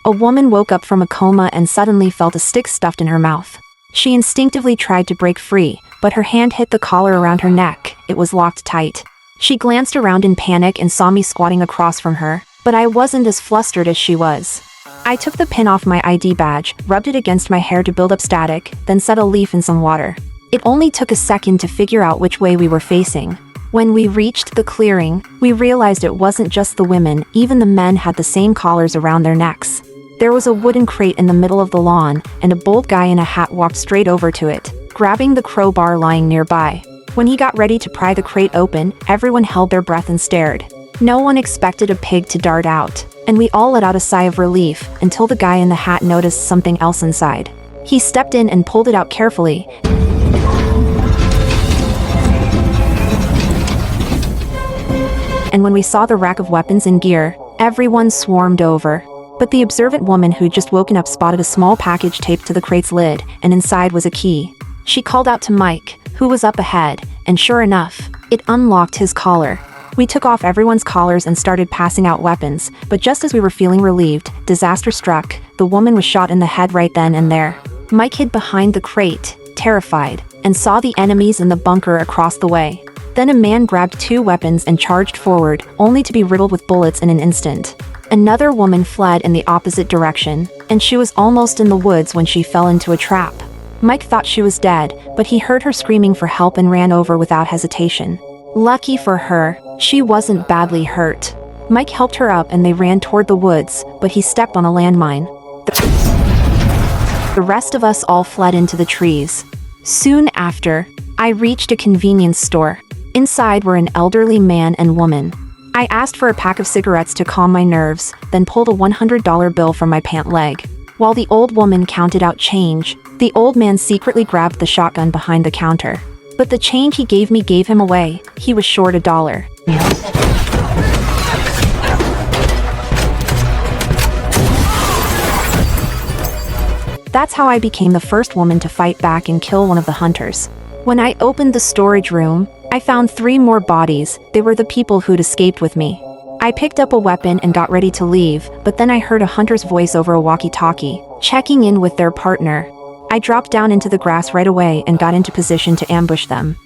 A woman woke up from a coma and suddenly felt a stick stuffed in her mouth. She instinctively tried to break free, but her hand hit the collar around her neck. It was locked tight. She glanced around in panic and saw me squatting across from her, but I wasn't as flustered as she was. I took the pin off my ID badge, rubbed it against my hair to build up static, then set a leaf in some water. It only took a second to figure out which way we were facing. When we reached the clearing, we realized it wasn't just the women, even the men had the same collars around their necks. There was a wooden crate in the middle of the lawn, and a bold guy in a hat walked straight over to it, grabbing the crowbar lying nearby. When he got ready to pry the crate open, everyone held their breath and stared. No one expected a pig to dart out, and we all let out a sigh of relief until the guy in the hat noticed something else inside. He stepped in and pulled it out carefully. And when we saw the rack of weapons and gear, everyone swarmed over. But the observant woman who'd just woken up spotted a small package taped to the crate's lid, and inside was a key. She called out to Mike, who was up ahead, and sure enough, it unlocked his collar. We took off everyone's collars and started passing out weapons, but just as we were feeling relieved, disaster struck. The woman was shot in the head right then and there. Mike hid behind the crate, terrified, and saw the enemies in the bunker across the way. Then a man grabbed 2 weapons and charged forward, only to be riddled with bullets in an instant. Another woman fled in the opposite direction, and she was almost in the woods when she fell into a trap. Mike thought she was dead, but he heard her screaming for help and ran over without hesitation. Lucky for her, she wasn't badly hurt. Mike helped her up and they ran toward the woods, but he stepped on a landmine. The rest of us all fled into the trees. Soon after, I reached a convenience store. Inside were an elderly man and woman. I asked for a pack of cigarettes to calm my nerves, then pulled a $100 bill from my pant leg. While the old woman counted out change, the old man secretly grabbed the shotgun behind the counter. But the change he gave me gave him away. He was short $1. That's how I became the first woman to fight back and kill one of the hunters. When I opened the storage room, I found 3 more bodies. They were the people who'd escaped with me. I picked up a weapon and got ready to leave, but then I heard a hunter's voice over a walkie-talkie, checking in with their partner. I dropped down into the grass right away and got into position to ambush them.